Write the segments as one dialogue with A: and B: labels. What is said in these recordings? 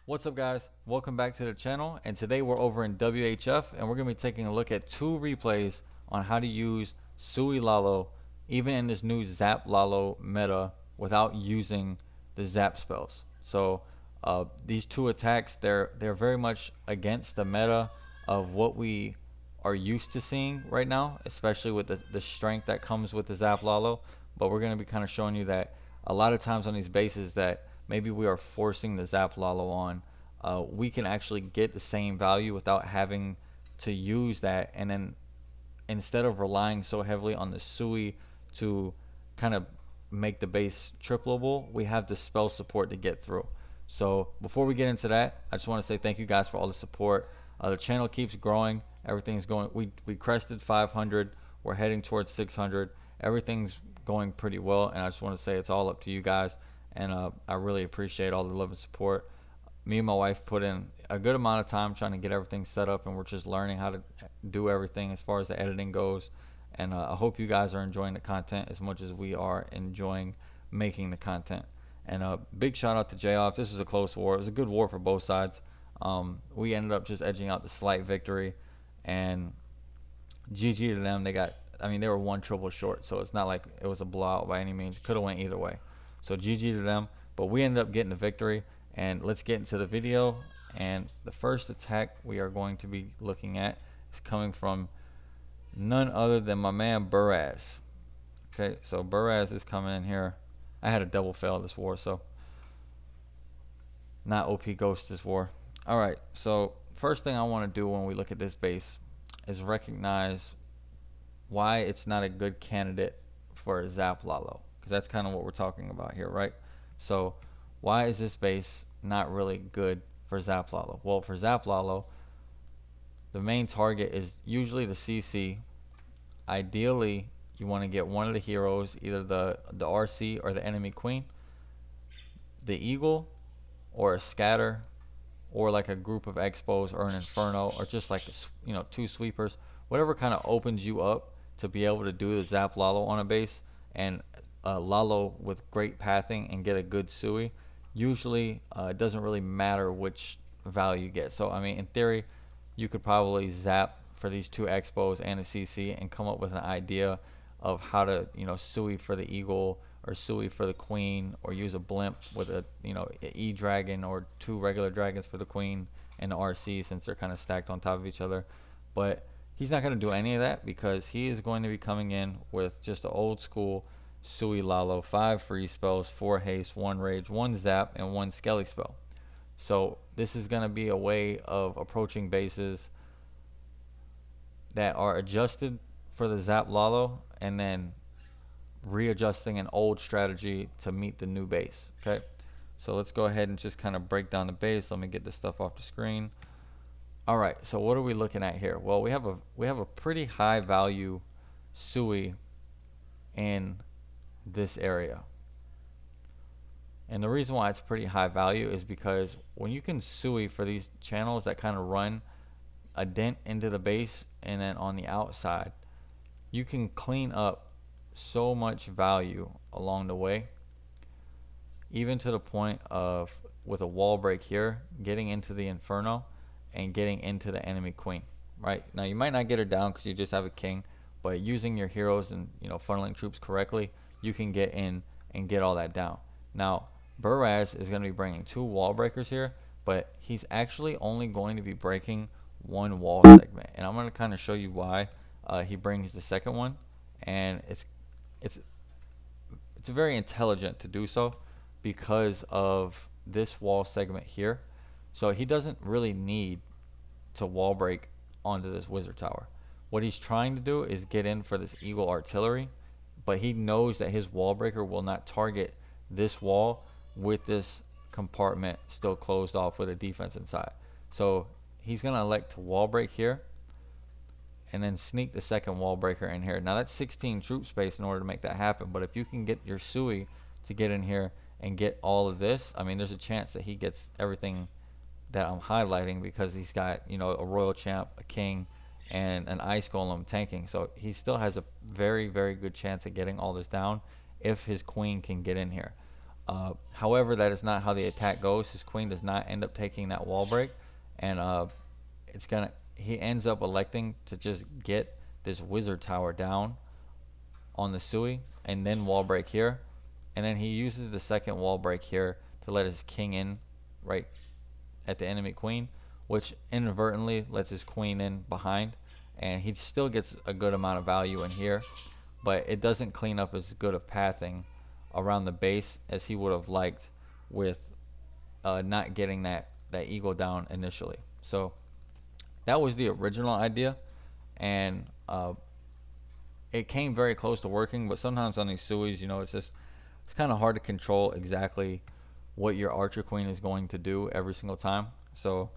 A: What's up, guys? Welcome back to the channel, and today we're over in WHF and we're going to be taking a look at two replays on how to use Sui Lalo even in this new Zap Lalo meta without using the Zap spells. So these two attacks, they're very much against the meta of what we are used to seeing right now, especially with the strength that comes with the Zap Lalo. But we're going to be kind of showing you that a lot of times on these bases that maybe we are forcing the Zap Lalo on, we can actually get the same value without having to use that. And then instead of relying so heavily on the Sui to kind of make the base tripleable, we have the spell support to get through. So before we get into that, I just want to say thank you guys for all the support. The channel keeps growing. Everything's going. We crested 500. We're heading towards 600. Everything's going pretty well, and I just want to say it's all up to you guys. And I really appreciate all the love and support. Me and my wife put in a good amount of time trying to get everything set up, and we're just learning how to do everything as far as the editing goes. And I hope you guys are enjoying the content as much as we are enjoying making the content. And big shout out to JOFF. This was a close war. It was a good war for both sides. We ended up just edging out the slight victory, and GG to them. I mean, they were one triple short, so it's not like it was a blowout by any means. Could have went either way. So GG to them. But we ended up getting the victory. And let's get into the video. And the first attack we are going to be looking at is coming from none other than my man Buraz. Okay, so Buraz is coming in here. I had a double fail this war, so not OP Ghost this war. Alright, so first thing I want to do when we look at this base is recognize why it's not a good candidate for a Zap Lalo, because that's kind of what we're talking about here, right? So why is this base not really good for Zap Lalo? Well, for Zap Lalo, the main target is usually the CC. Ideally, you want to get one of the heroes, either the RC or the enemy queen, the eagle, or a scatter, or like a group of expos or an inferno, or just like two sweepers, whatever kind of opens you up to be able to do the Zap Lalo on a base, and Lalo with great pathing and get a good Sui. Usually it doesn't really matter which value you get. So I mean, in theory, you could probably zap for these two expos and a CC and come up with an idea of how to Sui for the eagle, or Sui for the queen, or use a blimp with a E dragon, or two regular dragons for the queen and the RC, since they're kind of stacked on top of each other. But he's not going to do any of that, because he is going to be coming in with just the old school Sui Lalo: 5 free spells, 4 haste, 1 rage, 1 zap, and 1 skelly spell. So this is going to be a way of approaching bases that are adjusted for the Zap Lalo, and then readjusting an old strategy to meet the new base. Okay, so let's go ahead and just kind of break down the base. Let me get this stuff off the screen. All right, so what are we looking at here? Well, we have a pretty high value Sui in this area. And the reason why it's pretty high value is because when you can Sui for these channels that kind of run a dent into the base, and then on the outside, you can clean up so much value along the way, even to the point of, with a wall break here, getting into the Inferno and getting into the enemy queen. Right now, you might not get her down because you just have a king, but using your heroes and funneling troops correctly, you can get in and get all that down. Now, Buraz is going to be bringing 2 wall breakers here, but he's actually only going to be breaking 1 wall segment, and I'm going to kind of show you why he brings the second one. And it's very intelligent to do so because of this wall segment here. So he doesn't really need to wall break onto this wizard tower. What he's trying to do is get in for this eagle artillery, but he knows that his wall breaker will not target this wall with this compartment still closed off with a defense inside. So he's going to elect to wall break here and then sneak the second wall breaker in here. Now that's 16 troop space in order to make that happen, but if you can get your Sui to get in here and get all of this, I mean, there's a chance that he gets everything that I'm highlighting, because he's got a royal champ, a king, and an ice golem tanking. So he still has a very, very good chance of getting all this down if his queen can get in here. However, that is not how the attack goes. His queen does not end up taking that wall break, and he ends up electing to just get this wizard tower down on the Sui, and then wall break here, and then he uses the second wall break here to let his king in right at the enemy queen, which inadvertently lets his queen in behind, and he still gets a good amount of value in here, but it doesn't clean up as good of pathing around the base as he would have liked with not getting that eagle down initially. So that was the original idea, and it came very close to working. But sometimes on these Suis, it's kind of hard to control exactly what your archer queen is going to do every single time. So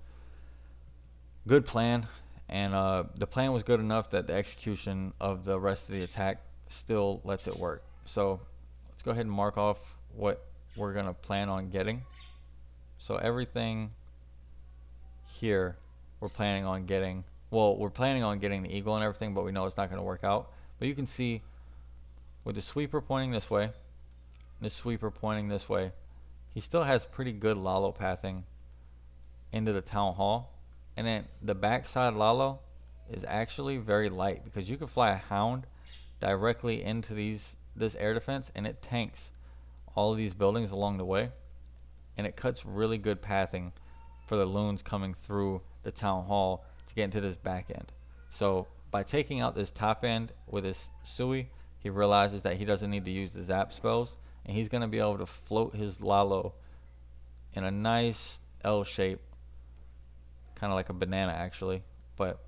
A: good plan, and the plan was good enough that the execution of the rest of the attack still lets it work. So let's go ahead and mark off what we're gonna plan on getting. So everything here we're planning on getting, well, we're planning on getting the eagle and everything, but we know it's not going to work out. But you can see with the sweeper pointing this way, the sweeper pointing this way, he still has pretty good Lalo pathing into the town hall. And then the backside Lalo is actually very light because you can fly a hound directly into this air defense, and it tanks all of these buildings along the way, and it cuts really good pathing for the loons coming through the town hall to get into this back end. So by taking out this top end with his Sui, he realizes that he doesn't need to use the zap spells, and he's going to be able to float his Lalo in a nice L shape, kind of like a banana actually, but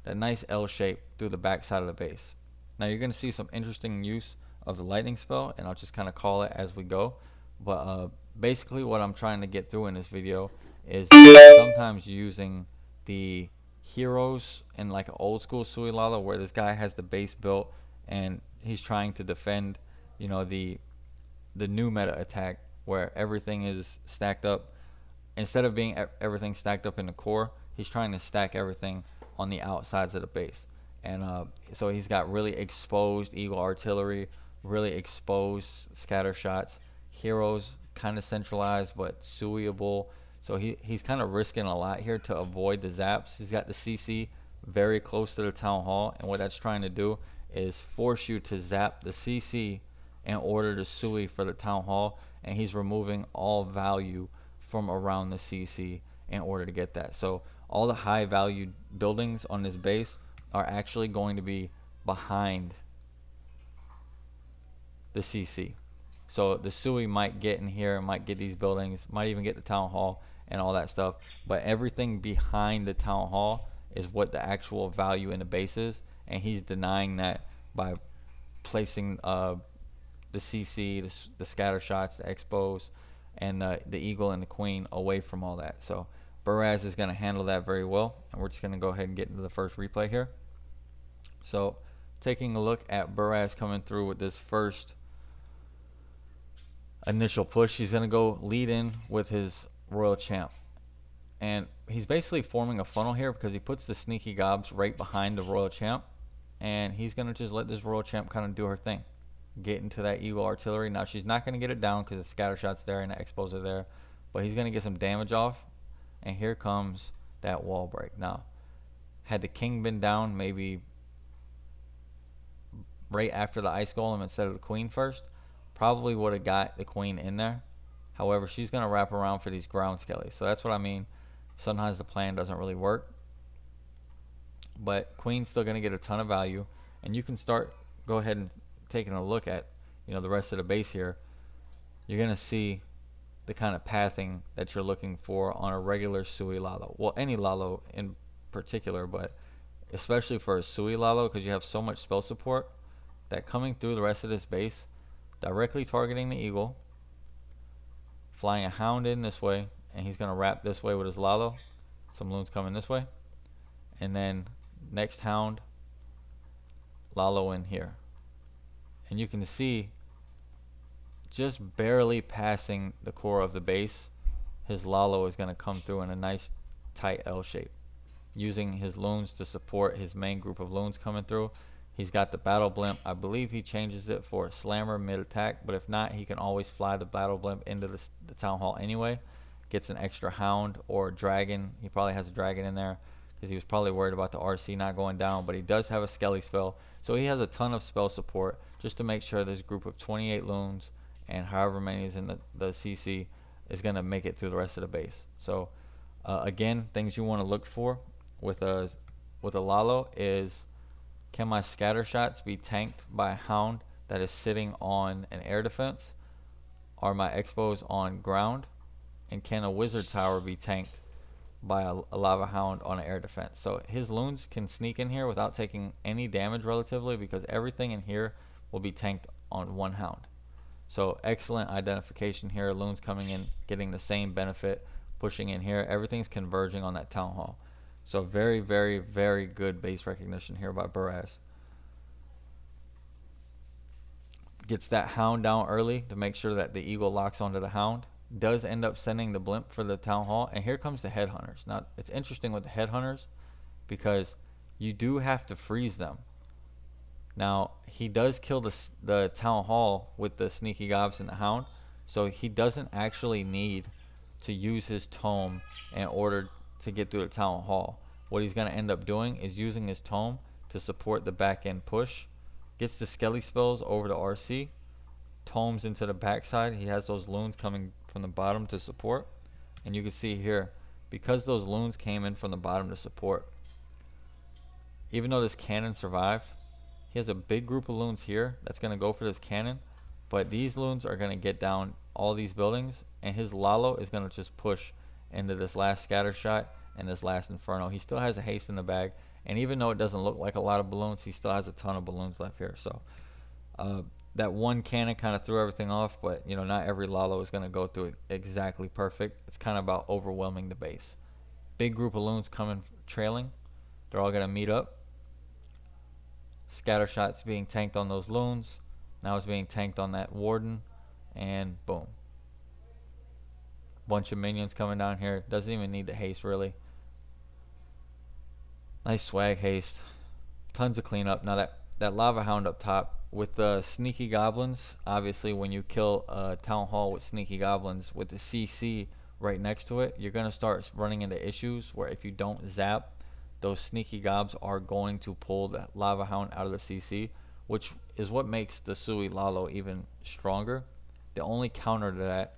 A: that nice L shape through the back side of the base. Now you're going to see some interesting use of the lightning spell, and I'll just kind of call it as we go. But basically what I'm trying to get through in this video is sometimes using the heroes in like an old school Sui Lala where this guy has the base built and he's trying to defend, the new meta attack where everything is stacked up. Instead of being everything stacked up in the core, he's trying to stack everything on the outsides of the base. And so he's got really exposed Eagle artillery, really exposed scatter shots, heroes kind of centralized but suiable. So he's kind of risking a lot here to avoid the zaps. He's got the CC very close to the town hall, and what that's trying to do is force you to zap the CC in order to sui for the town hall, and he's removing all value from around the CC in order to get that. So all the high value buildings on this base are actually going to be behind the CC. So the Sui might get in here, might get these buildings, might even get the town hall and all that stuff, but everything behind the town hall is what the actual value in the base is, and he's denying that by placing the CC, the scatter shots, the expos, and the eagle and the queen away from all that. So Buraz is going to handle that very well, and we're just going to go ahead and get into the first replay here. So taking a look at Buraz coming through with this first initial push, he's going to go lead in with his Royal Champ. And he's basically forming a funnel here because he puts the sneaky gobs right behind the Royal Champ, and he's going to just let this Royal Champ kind of do her thing. Get into that Eagle artillery. Now she's not going to get it down because the scatter shot's there and the expos are there, but he's going to get some damage off, and here comes that wall break. Now, had the king been down maybe right after the ice golem instead of the queen first, probably would have got the queen in there. However, she's going to wrap around for these ground skellies. So that's what I mean. Sometimes the plan doesn't really work, but queen's still going to get a ton of value, and you can go ahead and taking a look at the rest of the base here. You're going to see the kind of pathing that you're looking for on a regular Sui Lalo. Well, any Lalo in particular, but especially for a Sui Lalo because you have so much spell support that coming through the rest of this base, directly targeting the eagle, flying a hound in this way, and he's going to wrap this way with his Lalo. Some loons coming this way, and then next hound, Lalo in here. And you can see just barely passing the core of the base, his Lalo is going to come through in a nice tight L shape. Using his loons to support his main group of loons coming through, He's got the battle blimp. I believe he changes it for a slammer mid-attack, but if not, he can always fly the battle blimp into the town hall anyway. Gets an extra hound or dragon. He probably has a dragon in there because he was probably worried about the RC not going down, but he does have a skelly spell. So he has a ton of spell support just to make sure this group of 28 loons and however many is in the CC is going to make it through the rest of the base. So again, things you want to look for with a Lalo is, can my scatter shots be tanked by a hound that is sitting on an air defense? Are my expos on ground? And can a wizard tower be tanked by a lava hound on an air defense? So his loons can sneak in here without taking any damage relatively, because everything in here will be tanked on one hound. So excellent identification here. Loons coming in, getting the same benefit, pushing in here. Everything's converging on that town hall. So very, very, very good base recognition here by Buraz. Gets that hound down early to make sure that the eagle locks onto the hound. Does end up sending the blimp for the town hall, and here comes the headhunters. Now it's interesting with the headhunters because you do have to freeze them. Now he does kill the town hall with the sneaky gobs and the hound, so he doesn't actually need to use his tome in order to get through the town hall. What he's going to end up doing is using his tome to support the back end push. Gets the skelly spells over to RC, tomes into the backside. He has those loons coming from the bottom to support, and you can see here, because those loons came in from the bottom to support, even though this cannon survived, he has a big group of loons here that's going to go for this cannon, but these loons are going to get down all these buildings, and his Lalo is going to just push into this last scatter shot and this last inferno. He still has a haste in the bag, and even though it doesn't look like a lot of balloons, he still has a ton of balloons left here. So that one cannon kind of threw everything off, but you know, not every Lalo is going to go through it exactly perfect. It's kind of about overwhelming the base. Big group of loons coming trailing. They're all going to meet up. Scatter shots being tanked on those loons. Now it's being tanked on that warden, and boom. Bunch of minions coming down here. Doesn't even need the haste really. Nice swag haste. Tons of cleanup. Now that lava hound up top with the sneaky goblins, obviously when you kill a town hall with sneaky goblins with the CC right next to it, you're gonna start running into issues where if you don't zap, those sneaky gobs are going to pull the lava hound out of the CC, which is what makes the Sui Lalo even stronger. The only counter to that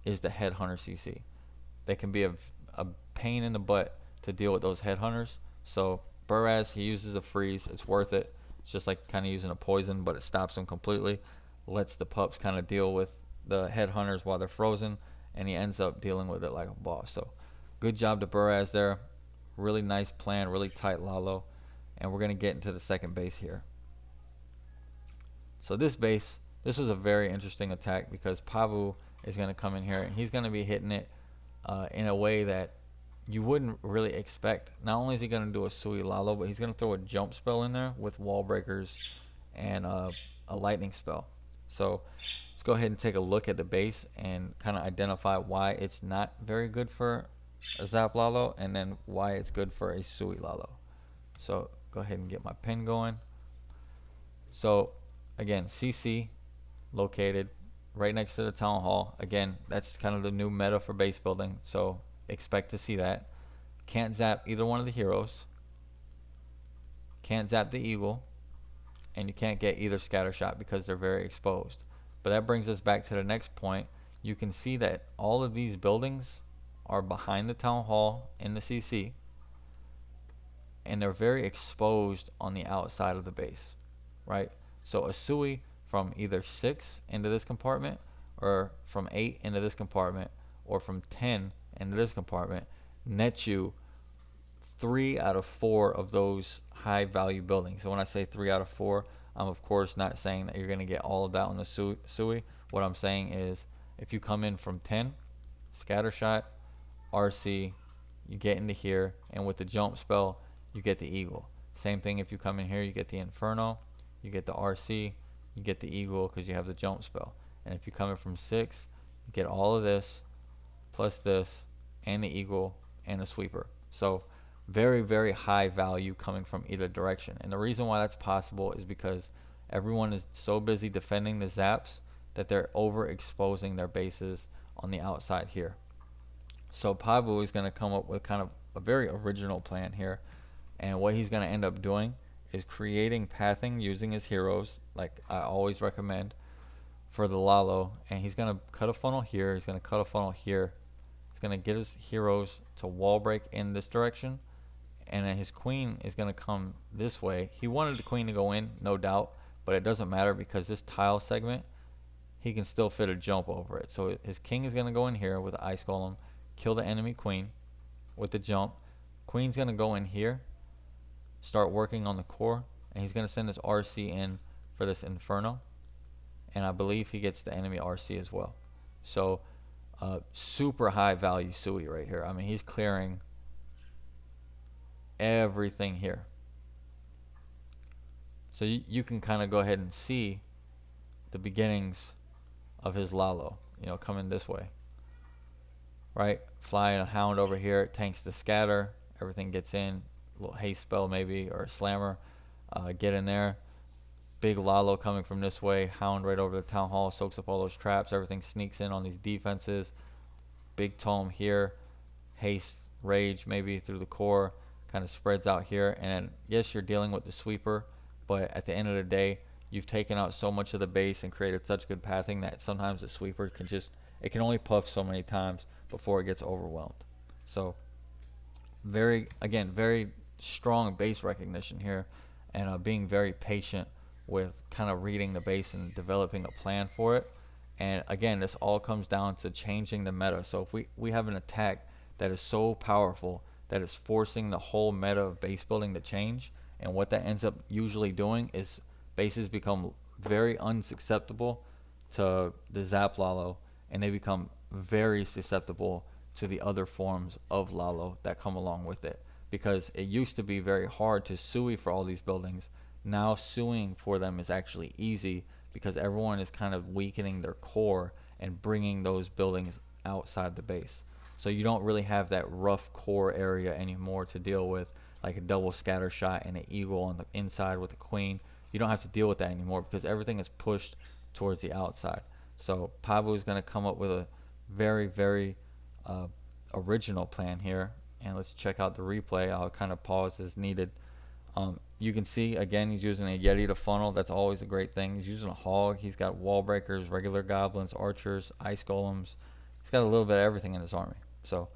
A: is the headhunter CC. They can be a pain in the butt to deal with those headhunters. So Buraz, he uses a freeze. It's worth it. It's just like kind of using a poison, but it stops him completely. Lets the pups kind of deal with the headhunters while they're frozen, and he ends up dealing with it like a boss. So good job to Buraz there. Really nice plan, really tight Lalo. And we're going to get into the second base here. So this base, this was a very interesting attack because Pavu is going to come in here and he's going to be hitting it in a way that you wouldn't really expect. Not only is he going to do a Sui Lalo, but he's going to throw a jump spell in there with wall breakers and a lightning spell. So let's go ahead and take a look at the base and kind of identify why it's not very good for a Zap Lalo and then why it's good for a Sui Lalo. So go ahead and get my pin going. So again, CC located right next to the town hall. Again, that's kind of the new meta for base building, so expect to see that. Can't zap either one of the heroes. Can't zap the eagle. And you can't get either scatter shot because they're very exposed. But that brings us back to the next point. You can see that all of these buildings are behind the town hall in the CC, and they're very exposed on the outside of the base, right? So a Sui from either 6 into this compartment, or from 8 into this compartment, or from 10 into this compartment nets you 3 out of 4 of those high value buildings. So when I say 3 out of 4, I'm of course not saying that you're going to get all of that on the Sui. What I'm saying is if you come in from 10, scatter shot, RC, you get into here, and with the jump spell, you get the eagle. Same thing if you come in here, you get the inferno, you get the RC, you get the eagle because you have the jump spell. And if you come in from 6, you get all of this, plus this, and the eagle, and the sweeper. So very, very high value coming from either direction. And the reason why that's possible is because everyone is so busy defending the zaps that they're overexposing their bases on the outside here. So Pabu is going to come up with kind of a very original plan here. And what he's going to end up doing is creating pathing using his heroes, like I always recommend for the Lalo. And he's going to cut a funnel here. He's going to cut a funnel here. He's going to get his heroes to wall break in this direction. And then his queen is going to come this way. He wanted the queen to go in, no doubt, but it doesn't matter because this tile segment, he can still fit a jump over it. So his king is going to go in here with the ice golem, kill the enemy queen with the jump. Queen's going to go in here, start working on the core, and he's going to send his RC in for this Inferno. And I believe he gets the enemy RC as well. So super high value Sui right here. I mean, he's clearing everything here. So you can kind of go ahead and see the beginnings of his Lalo, coming this way. Right? Flying a hound over here, it tanks the scatter, everything gets in, a little haste spell maybe, or a slammer, get in there. Big Lalo coming from this way, hound right over the town hall, soaks up all those traps, everything sneaks in on these defenses. Big tome here, haste, rage maybe through the core, kind of spreads out here. And yes, you're dealing with the sweeper, but at the end of the day, you've taken out so much of the base and created such good pathing that sometimes the sweeper it can only puff so many times before it gets overwhelmed. So very strong base recognition here, and being very patient with kind of reading the base and developing a plan for it. And again, this all comes down to changing the meta. So if we have an attack that is so powerful that it's forcing the whole meta of base building to change, and what that ends up usually doing is bases become very unsusceptible to the Zap Lalo, and they become very susceptible to the other forms of Lalo that come along with it. Because it used to be very hard to sui for all these buildings. Now suing for them is actually easy because everyone is kind of weakening their core and bringing those buildings outside the base. So you don't really have that rough core area anymore to deal with, like a double scatter shot and an eagle on the inside with a queen. You don't have to deal with that anymore because everything is pushed towards the outside. So Pabu is going to come up with a very, very original plan here. And let's check out the replay. I'll kind of pause as needed. You can see, again, he's using a Yeti to funnel. That's always a great thing. He's using a hog. He's got wall breakers, regular goblins, archers, ice golems. He's got a little bit of everything in his army. So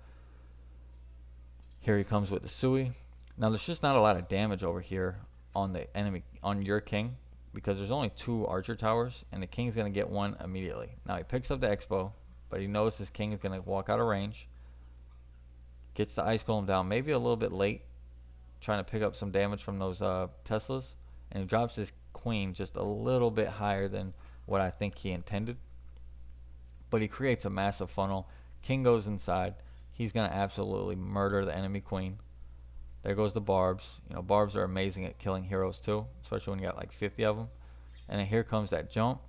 A: here he comes with the Sui. Now there's just not a lot of damage over here on the enemy, on your king, because there's only 2 archer towers, and the king's going to get one immediately. Now he picks up the Expo, but he knows his king is going to walk out of range. Gets the ice golem down, maybe a little bit late, trying to pick up some damage from those Teslas, and he drops his queen just a little bit higher than what I think he intended. But he creates a massive funnel. King goes inside. He's going to absolutely murder the enemy queen. There goes the barbs. Barbs are amazing at killing heroes too, especially when you got like 50 of them. And then here comes that jump.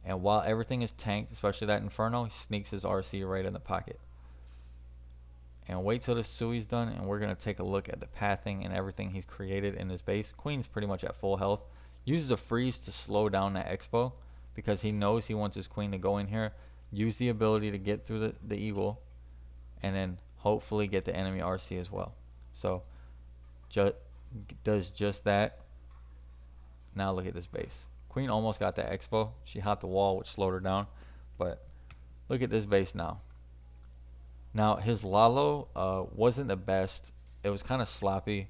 A: And while everything is tanked, especially that Inferno, he sneaks his RC right in the pocket. And wait till the Sui's done, and we're going to take a look at the pathing and everything he's created in his base. Queen's pretty much at full health. Uses a freeze to slow down that Expo because he knows he wants his queen to go in here, use the ability to get through the eagle, and then hopefully get the enemy RC as well. So does just that. Now look at this base. Queen almost got that Expo. She hopped the wall, which slowed her down. But look at this base now. Now his Lalo wasn't the best. It was kind of sloppy,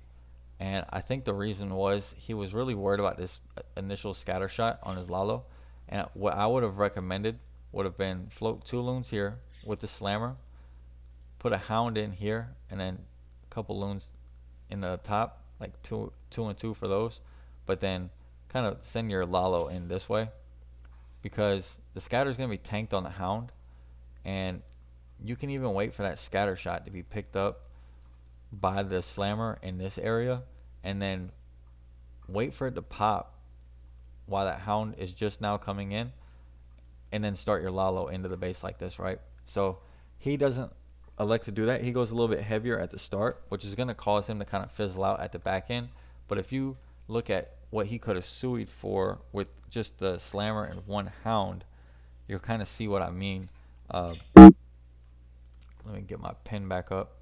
A: and I think the reason was he was really worried about this initial scatter shot on his Lalo. And what I would have recommended would have been float 2 loons here with the slammer, put a hound in here, and then a couple loons in the top, like two and two for those. But then kind of send your Lalo in this way, because the scatter is going to be tanked on the hound, and you can even wait for that scatter shot to be picked up by the slammer in this area, and then wait for it to pop while that hound is just now coming in, and then start your Lalo into the base like this, right? So he doesn't elect to do that, he goes a little bit heavier at the start, which is going to cause him to kind of fizzle out at the back end. But if you look at what he could have suied for with just the slammer and one hound, you'll kind of see what I mean. Let me get my pen back up.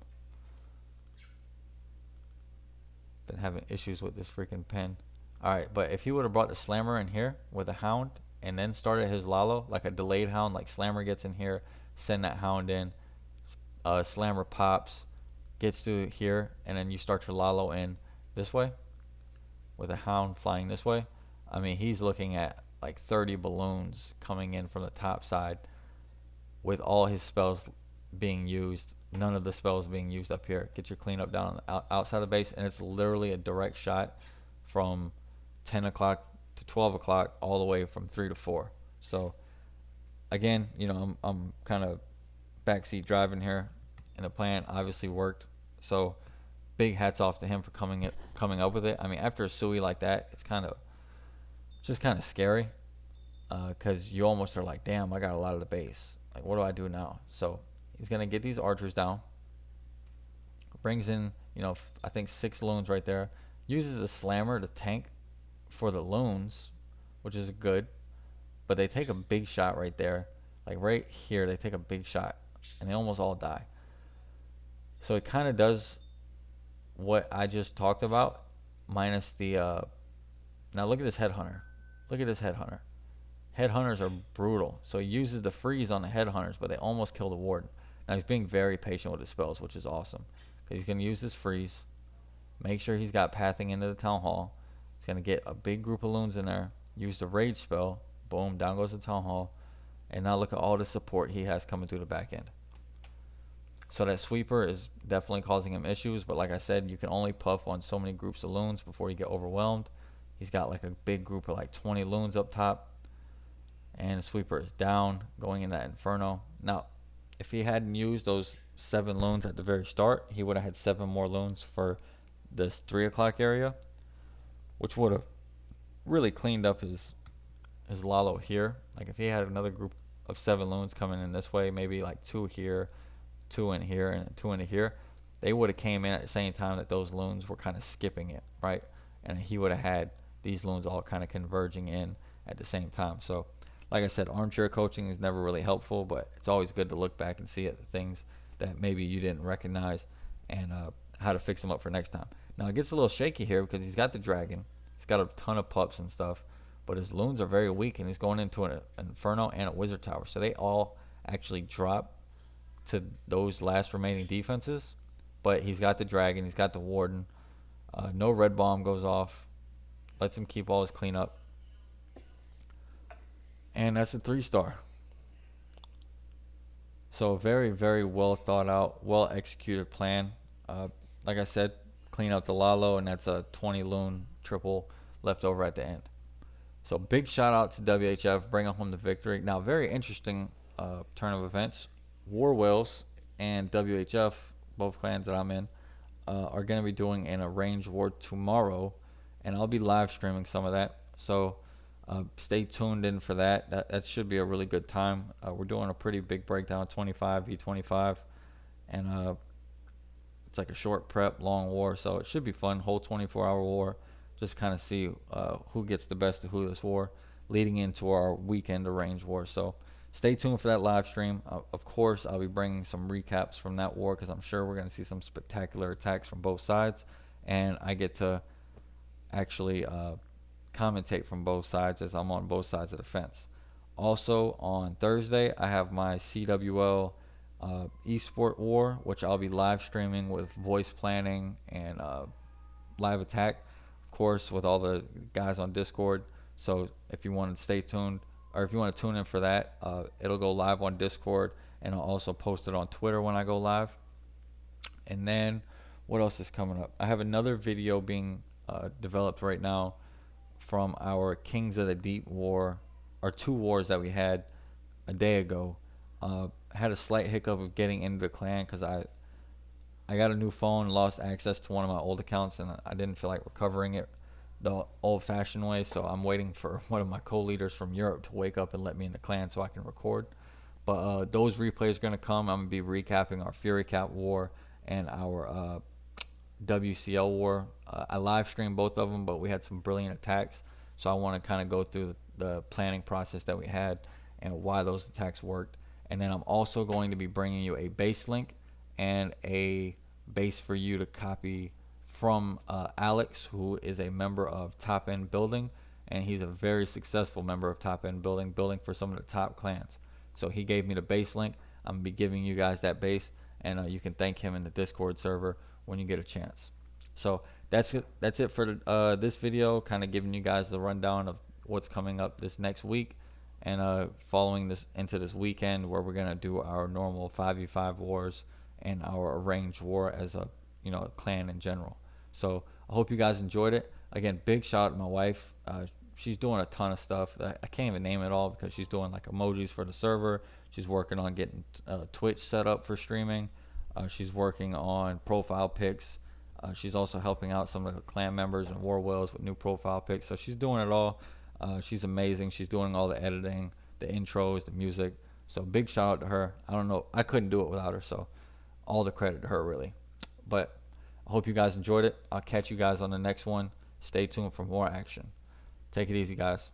A: Been having issues with this freaking pen. Alright, but if he would have brought the slammer in here with a hound and then started his Lalo, like a delayed hound, like slammer gets in here, send that hound in, slammer pops, gets to here, and then you start your Lalo in this way with a hound flying this way. I mean, he's looking at like 30 balloons coming in from the top side with all his spells being used. None of the spells being used up here. Get your cleanup down on the outside of the base, and it's literally a direct shot from 10 o'clock to 12 o'clock, all the way from 3 to 4. So, again, I'm kind of backseat driving here, and the plan obviously worked. So, big hats off to him for coming up with it. I mean, after a Sui like that, it's just kind of scary, because you almost are like, damn, I got a lot of the base. Like, what do I do now? So he's gonna get these archers down. Brings in, I think 6 loons right there. Uses the slammer to tank for the loons, which is good. But they take a big shot right there. Like right here, they take a big shot, and they almost all die. So it kind of does what I just talked about, minus the. Now look at this headhunter. Look at this headhunter. Headhunters are brutal. So he uses the freeze on the headhunters, but they almost kill the warden. Now he's being very patient with his spells, which is awesome. Because he's going to use this freeze. Make sure he's got pathing into the town hall. He's going to get a big group of loons in there. Use the rage spell. Boom, down goes the town hall. And now look at all the support he has coming through the back end. So that sweeper is definitely causing him issues. But like I said, you can only puff on so many groups of loons before you get overwhelmed. He's got like a big group of like 20 loons up top. And the sweeper is down, going in that inferno. Now, if he hadn't used those 7 loons at the very start, he would have had 7 more loons for this 3 o'clock area, which would have really cleaned up his Lalo here. Like if he had another group of 7 loons coming in this way, maybe like 2 here, 2 in here, and 2 into here, they would have came in at the same time that those loons were kind of skipping it, right? And he would have had these loons all kind of converging in at the same time. So, like I said, armchair coaching is never really helpful, but it's always good to look back and see at the things that maybe you didn't recognize, and how to fix them up for next time. Now it gets a little shaky here because he's got the dragon, he's got a ton of pups and stuff, but his loons are very weak, and he's going into an inferno and a wizard tower, so they all actually drop to those last remaining defenses. But he's got the dragon, he's got the warden. No red bomb goes off, lets him keep all his cleanup, and that's a 3-star. So very, very well thought out, well executed plan. Like I said, clean out the Lalo, and that's a 20 loon triple left over at the end. So big shout out to WHF, bringing home the victory. Now, very interesting turn of events. War Whales and WHF, both clans that I'm in, are going to be doing an arranged war tomorrow, and I'll be live streaming some of that. So stay tuned in for that. That should be a really good time. We're doing a pretty big breakdown, 25v25, and it's like a short prep, long war, so it should be fun. Whole 24-hour war. Just kind of see who gets the best of who this war, leading into our weekend arranged war. So stay tuned for that live stream. Of course, I'll be bringing some recaps from that war, because I'm sure we're going to see some spectacular attacks from both sides, and I get to actually commentate from both sides as I'm on both sides of the fence. Also on Thursday, I have my CWL esport war, which I'll be live streaming with voice planning and live attack, of course, with all the guys on Discord. So if you want to stay tuned, or if you want to tune in for that, it'll go live on Discord, and I'll also post it on Twitter when I go live. And then what else is coming up? I have another video being developed right now from our Kings of the Deep war, or 2 wars that we had a day ago. Had a slight hiccup of getting into the clan because I got a new phone, lost access to one of my old accounts, and I didn't feel like recovering it the old-fashioned way. So I'm waiting for one of my co-leaders from Europe to wake up and let me in the clan so I can record. But those replays are gonna come. I'm gonna be recapping our Fury Cap War and our WCL War. I live streamed both of them, but we had some brilliant attacks. So I want to kind of go through the planning process that we had and why those attacks worked. And then I'm also going to be bringing you a base link and a base for you to copy from Alex, who is a member of Top End Building, and he's a very successful member of Top End Building, building for some of the top clans. So he gave me the base link. I'm gonna be giving you guys that base, and you can thank him in the Discord server when you get a chance. So that's it. That's it for this video. Kind of giving you guys the rundown of what's coming up this next week, and following this into this weekend where we're gonna do our normal 5v5 wars and our arranged war as a clan in general. So I hope you guys enjoyed it. Again, big shout out to my wife. She's doing a ton of stuff. I can't even name it all because she's doing like emojis for the server. She's working on getting Twitch set up for streaming. She's working on profile pics. She's also helping out some of the clan members and war whales with new profile pics. So she's doing it all. She's amazing. She's doing all the editing, the intros, the music. So big shout out to her. I don't know. I couldn't do it without her. So all the credit to her, really. But I hope you guys enjoyed it. I'll catch you guys on the next one. Stay tuned for more action. Take it easy, guys.